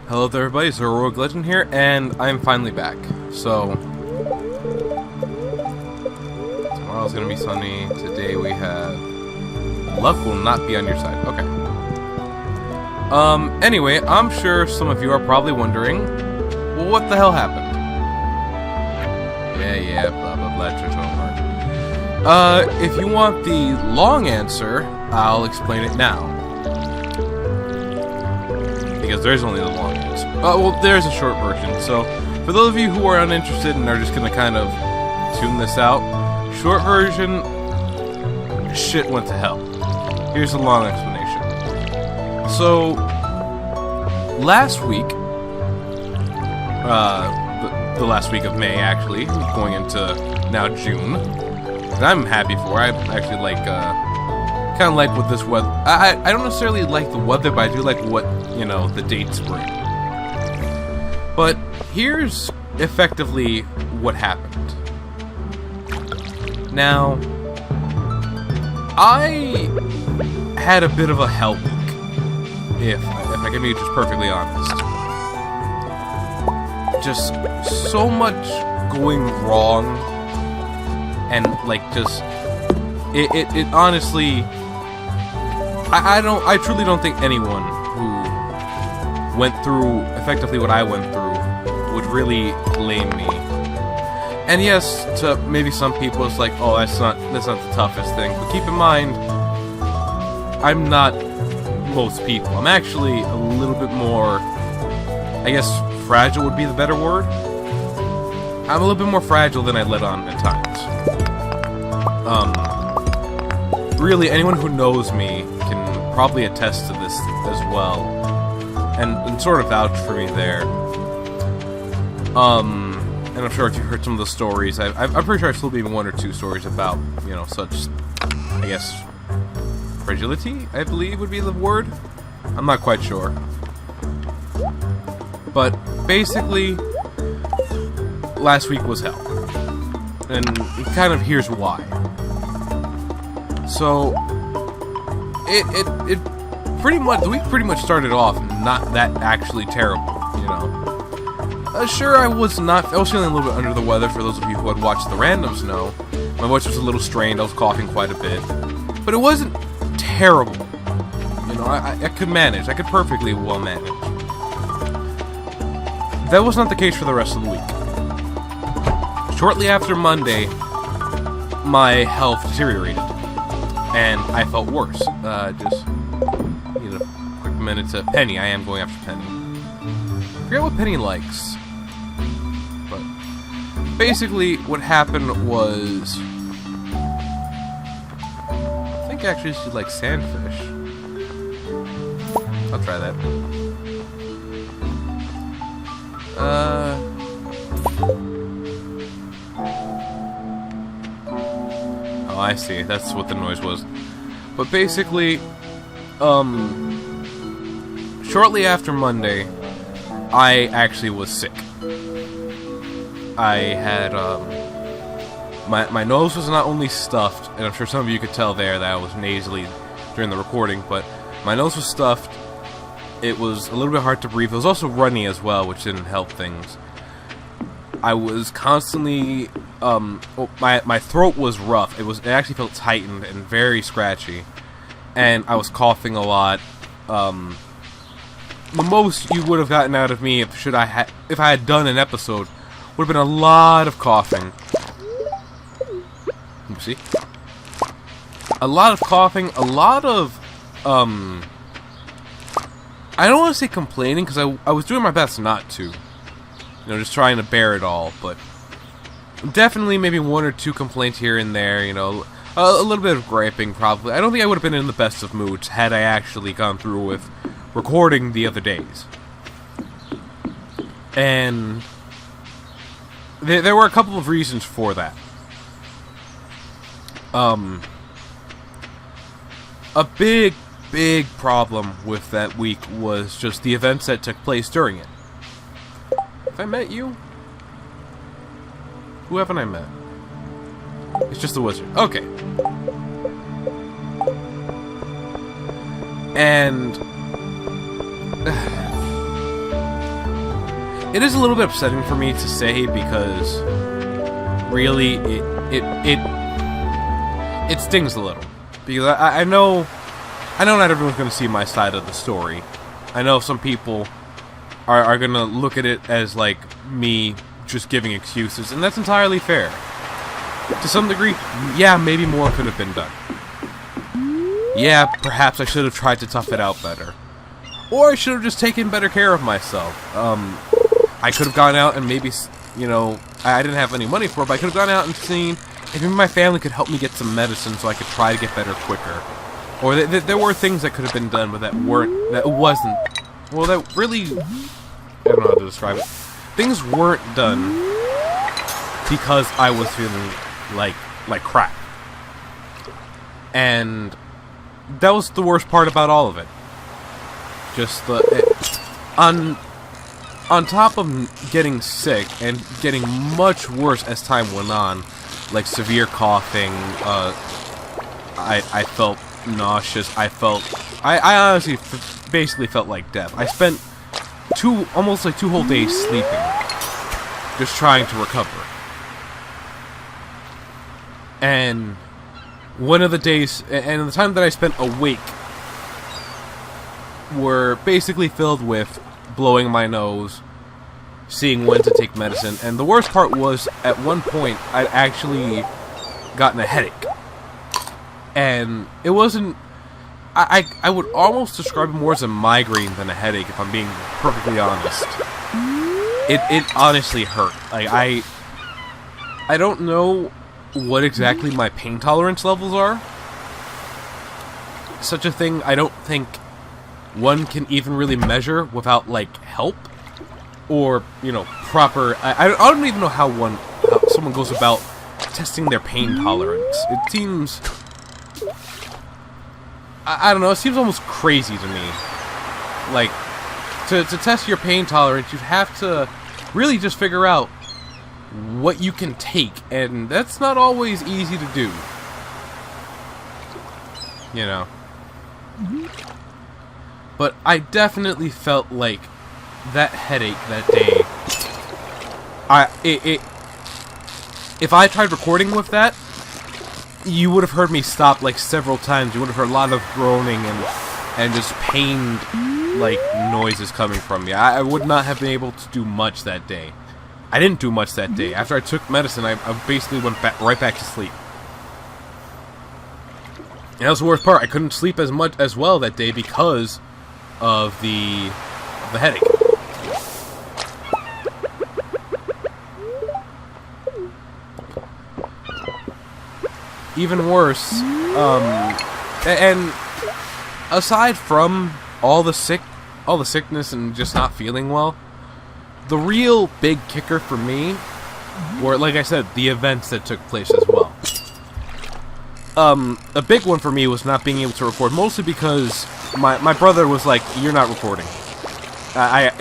Hello there everybody, it's HeroicLegend here, and I'm finally back. So, tomorrow's gonna be sunny, today we have... Luck will not be on your side, okay. Anyway, I'm sure some of you are probably wondering, well, what the hell happened? Yeah, blah blah blah, if you want the long answer, I'll explain it now. Because there's only the long answer. Well, there's a short version. So, for those of you who are uninterested and are just gonna kind of tune this out, short version, shit went to hell. Here's the long explanation. So, last week, the last week of May, actually, going into now June, and I'm happy for. I actually like, kind of like what this weather. I don't necessarily like the weather, but I do like what, you know, the dates bring. But here's effectively what happened. Now, I had a bit of a hell week, if I can be just perfectly honest. Just so much going wrong, and like just it honestly. I truly don't think anyone who went through effectively what I went through would really blame me. And yes, to maybe some people it's like, oh, that's not the toughest thing. But keep in mind, I'm not most people. I'm actually a little bit more, I guess, fragile would be the better word. I'm a little bit more fragile than I let on at times. Really, anyone who knows me can probably attest to this as well, and sort of vouch for me there. And I'm sure if you heard some of the stories, I'm pretty sure I've still been one or two stories about, you know, such, I guess, fragility, I believe would be the word. I'm not quite sure. But basically, last week was hell. And kind of here's why. So, it pretty much, the week pretty much started off not that actually terrible, you know. Sure, I was feeling a little bit under the weather. For those of you who had watched the randoms know, my voice was a little strained, I was coughing quite a bit. But it wasn't terrible. You know, I could manage, I could perfectly well manage. That was not the case for the rest of the week. Shortly after Monday, my health deteriorated. And I felt worse. Just need a quick minute to... Penny, I am going after Penny. I forget what Penny likes. But basically, what happened was... I think actually she likes sandfish. I'll try that. Oh, I see. That's what the noise was. But basically, shortly after Monday, I actually was sick. I had, my nose was not only stuffed, and I'm sure some of you could tell there that I was nasally during the recording, but my nose was stuffed. It was a little bit hard to breathe. It was also runny as well, which didn't help things. I was constantly, my throat was rough. It actually felt tightened and very scratchy, and I was coughing a lot. The most you would have gotten out of me if I had done an episode would have been a lot of coughing. See, a lot of coughing, a lot of I don't want to say complaining because I was doing my best not to. You know, just trying to bear it all, but definitely maybe one or two complaints here and there, you know, a little bit of griping probably. I don't think I would have been in the best of moods had I actually gone through with recording the other days. And there were a couple of reasons for that. A big problem with that week was just the events that took place during it. Have I met you? Who haven't I met? It's just the wizard. Okay. And it is a little bit upsetting for me to say because really it stings a little because I know not everyone's going to see my side of the story. I know some people are going to look at it as like me just giving excuses, and that's entirely fair. To some degree, yeah, maybe more could have been done. Yeah, perhaps I should have tried to tough it out better. Or I should have just taken better care of myself. I could have gone out and maybe, you know, I didn't have any money for it, but I could have gone out and seen if maybe my family could help me get some medicine so I could try to get better quicker. Or there were things that could have been done, but that wasn't, well, that really, I don't know how to describe it. Things weren't done because I was feeling like crap. And that was the worst part about all of it. Just on top of getting sick and getting much worse as time went on, like severe coughing, I felt nauseous. I honestly basically felt like death. I spent almost like 2 whole days sleeping, just trying to recover. And one of the days, and the time that I spent awake, were basically filled with blowing my nose, seeing when to take medicine, and the worst part was, at one point, I'd actually gotten a headache. And it wasn't... I would almost describe it more as a migraine than a headache, if I'm being perfectly honest. It honestly hurt. Like, I don't know what exactly my pain tolerance levels are. Such a thing I don't think one can even really measure without, like, help. Or, you know, proper... I don't even know how someone goes about testing their pain tolerance. It seems... I don't know, it seems almost crazy to me. Like, to test your pain tolerance, you'd have to really just figure out what you can take, and that's not always easy to do. You know. But I definitely felt like that headache that day, if I tried recording with that, you would have heard me stop like several times. You would have heard a lot of groaning and just pained like noises coming from me. I would not have been able to do much that day. I didn't do much that day. After I took medicine, I basically went right back to sleep. And that was the worst part. I couldn't sleep as well that day because of the headache. Even worse, and aside from all the sickness and just not feeling well, the real big kicker for me were, like I said, the events that took place as well. A big one for me was not being able to record, mostly because my brother was like, "You're not recording.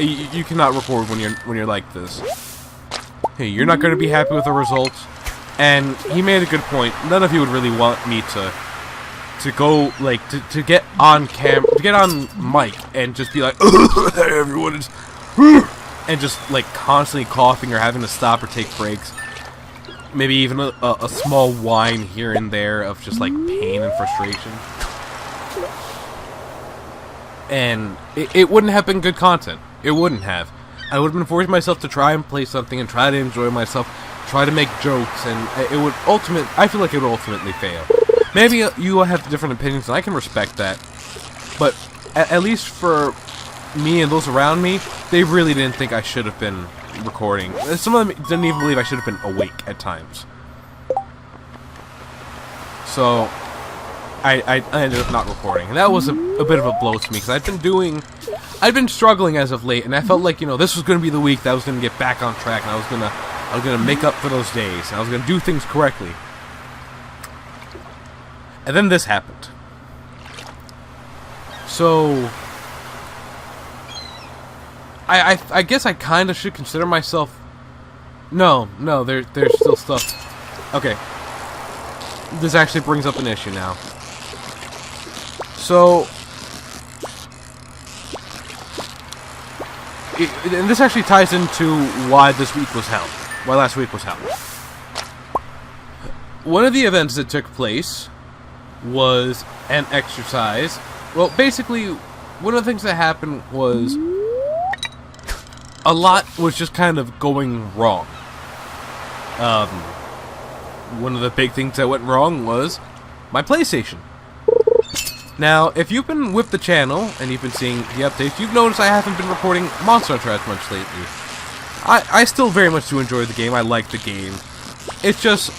You cannot record when you're like this. Hey, you're not going to be happy with the results." And he made a good point. None of you would really want me to go, like, to get on to get on mic and just be like, "Hey, everyone," and just like constantly coughing or having to stop or take breaks. Maybe even a small whine here and there of just like pain and frustration. And it wouldn't have been good content. It wouldn't have. I would have been forcing myself to try and play something and try to enjoy myself, try to make jokes, and I feel like it would ultimately fail. Maybe you will have different opinions, and I can respect that. But at least for me and those around me, they really didn't think I should have been recording. Some of them didn't even believe I should have been awake at times. So I ended up not recording, and that was a bit of a blow to me, because I'd been struggling as of late, and I felt like, you know, this was going to be the week that I was going to get back on track, and I was going to make up for those days, and I was going to do things correctly. And then this happened. So I guess I kind of should consider myself... No, there's still stuff... Okay. This actually brings up an issue now. So... and this actually ties into why this week was held. Why last week was held. One of the events that took place was an exercise. Well, basically, one of the things that happened was a lot was just kind of going wrong. One of the big things that went wrong was my PlayStation. Now, if you've been with the channel and you've been seeing the updates, you've noticed I haven't been recording Monster Hunter as much lately. I still very much do enjoy the game. I like the game. It's just,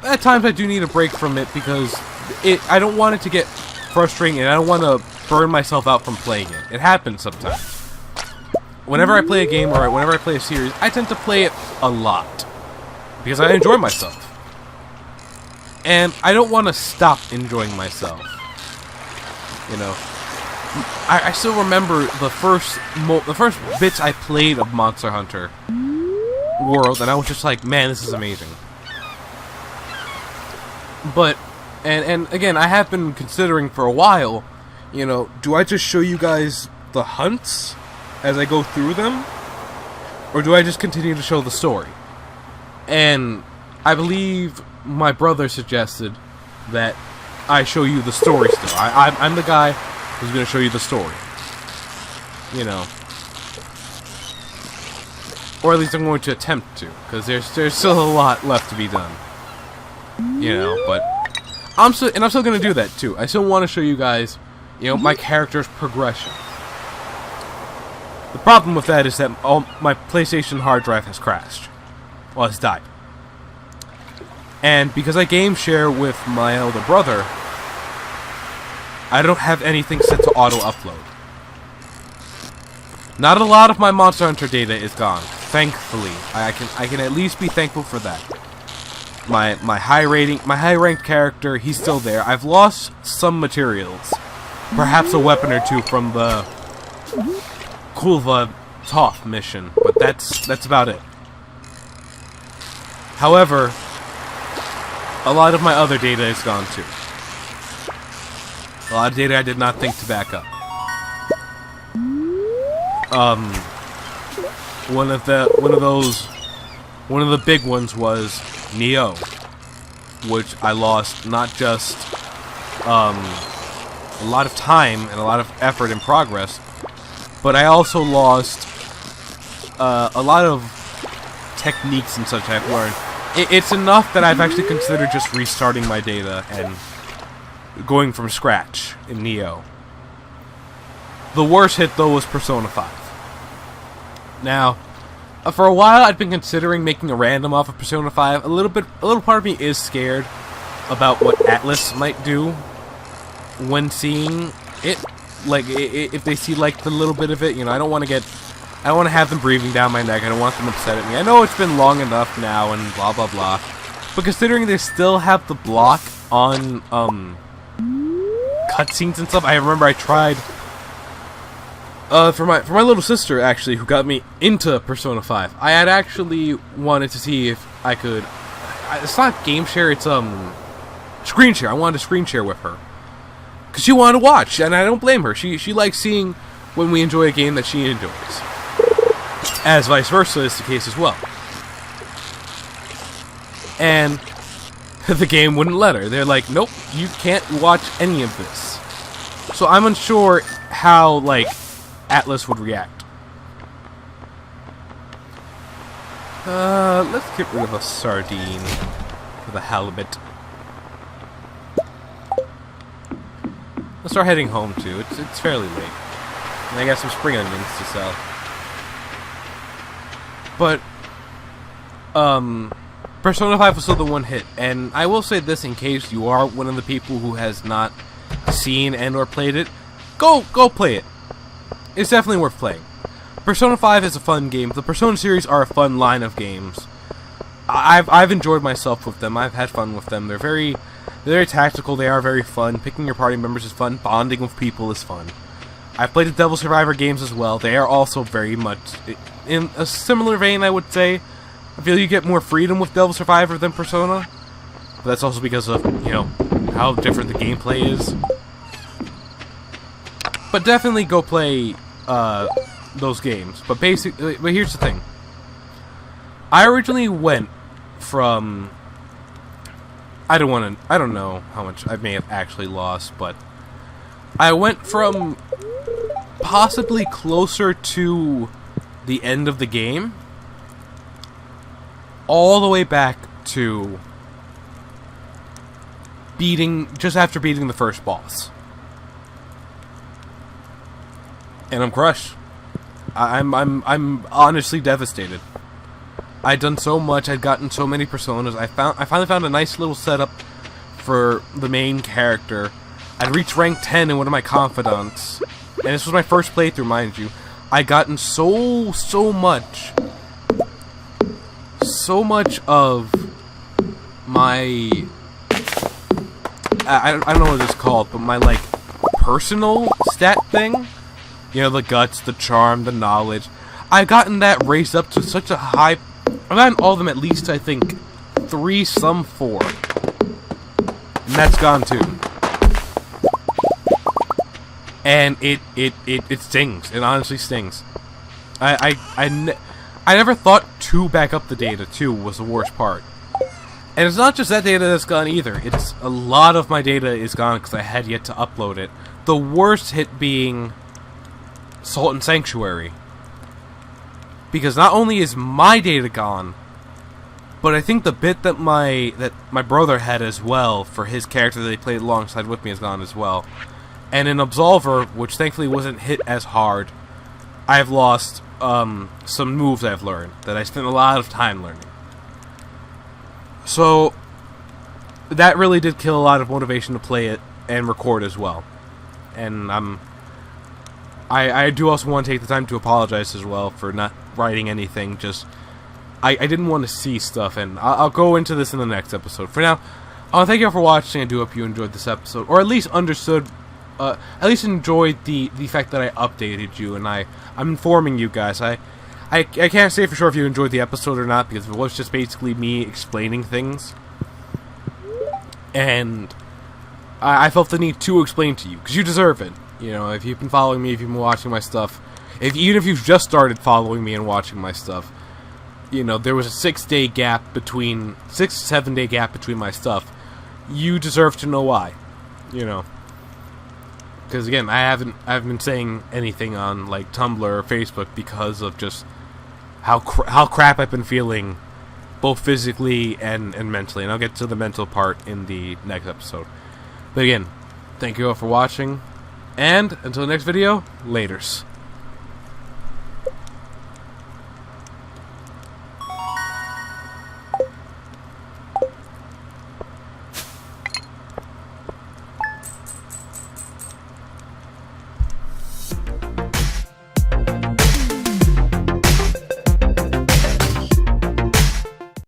at times I do need a break from it because I don't want it to get frustrating and I don't want to burn myself out from playing it. It happens sometimes. Whenever I play a game or whenever I play a series, I tend to play it a lot because I enjoy myself. And I don't want to stop enjoying myself. You know, I still remember the first bits I played of Monster Hunter World, and I was just like, man, this is amazing. But, and again, I have been considering for a while, you know, do I just show you guys the hunts as I go through them, or do I just continue to show the story? And I believe my brother suggested that I show you the story still. I'm the guy who's going to show you the story. You know. Or at least I'm going to attempt to, because there's still a lot left to be done. You know, but I'm still going to do that too. I still want to show you guys, you know, my character's progression. The problem with that is that my PlayStation hard drive has crashed. Well, it's died. And because I game share with my elder brother, I don't have anything set to auto-upload. Not a lot of my Monster Hunter data is gone, thankfully. I can at least be thankful for that. My high ranked character, he's still there. I've lost some materials, perhaps a weapon or two from the Kulva Toph mission, but that's about it. However, a lot of my other data is gone too. A lot of data I did not think to back up. One of the big ones was Neo, which I lost not just a lot of time and a lot of effort and progress, but I also lost a lot of techniques and such I've learned. It's enough that I've actually considered just restarting my data and going from scratch in Neo. The worst hit, though, was Persona 5. Now, for a while, I'd been considering making a random off of Persona 5. A little part of me is scared about what Atlas might do when seeing it. Like, if they see, like, the little bit of it, you know, I don't want to have them breathing down my neck. I don't want them upset at me. I know it's been long enough now and blah, blah, blah. But considering they still have the block on, cutscenes and stuff, I remember I tried, for my little sister, actually, who got me into Persona 5. I had actually wanted to see if I could, it's not game share, it's, screen share. I wanted to screen share with her. Because she wanted to watch, and I don't blame her. She likes seeing when we enjoy a game that she enjoys. As vice versa is the case as well. And the game wouldn't let her. They're like, nope, you can't watch any of this. So I'm unsure how, like, Atlas would react. Let's get rid of a sardine for the halibut. Let's start heading home, too. It's fairly late. And I got some spring onions to sell. But, Persona 5 was still the one hit, and I will say this in case you are one of the people who has not seen and or played it, go play it. It's definitely worth playing. Persona 5 is a fun game. The Persona series are a fun line of games. I've enjoyed myself with them. I've had fun with them. They're very tactical. They are very fun. Picking your party members is fun. Bonding with people is fun. I've played the Devil Survivor games as well. They are also very much in a similar vein, I would say. I feel you get more freedom with Devil Survivor than Persona. But that's also because of, you know, how different the gameplay is. But definitely go play those games. But basically, but here's the thing. I originally went from... I don't know how much I may have actually lost, but I went from possibly closer to the end of the game all the way back to just after beating the first boss. And I'm crushed. I'm honestly devastated. I'd done so much, I'd gotten so many personas. I finally found a nice little setup for the main character. I'd reached rank 10 in one of my confidants. And this was my first playthrough, mind you. I'd gotten so much of my... I don't know what it's called, but my, like, personal stat thing. You know, the guts, the charm, the knowledge. I've gotten that raised up to such a high... I've gotten all of them at least, I think, 3, some 4. And that's gone too. And it stings. It honestly stings. I never thought 2 back up the data, too, was the worst part. And it's not just that data that's gone either. It's a lot of my data is gone because I had yet to upload it. The worst hit being Salt and Sanctuary. Because not only is my data gone, but I think the bit that my brother had as well for his character that he played alongside with me is gone as well. And in Absolver, which thankfully wasn't hit as hard, I've lost some moves I've learned that I spent a lot of time learning. So that really did kill a lot of motivation to play it and record as well. And I do also want to take the time to apologize as well for not writing anything. Just I didn't want to see stuff, and I'll go into this in the next episode. For now, I want to thank you all for watching. I do hope you enjoyed this episode, or at least understood, at least enjoyed the fact that I updated you and I'm informing you guys. I can't say for sure if you enjoyed the episode or not, because it was just basically me explaining things. And I felt the need to explain to you, because you deserve it. You know, if you've been following me, if you've been watching my stuff, even if you've just started following me and watching my stuff, you know, there was a 6-7 day gap between my stuff. You deserve to know why. You know. Because again, I haven't been saying anything on like Tumblr or Facebook because of just how crap I've been feeling, both physically and mentally. And I'll get to the mental part in the next episode. But again, thank you all for watching, and until the next video, laters.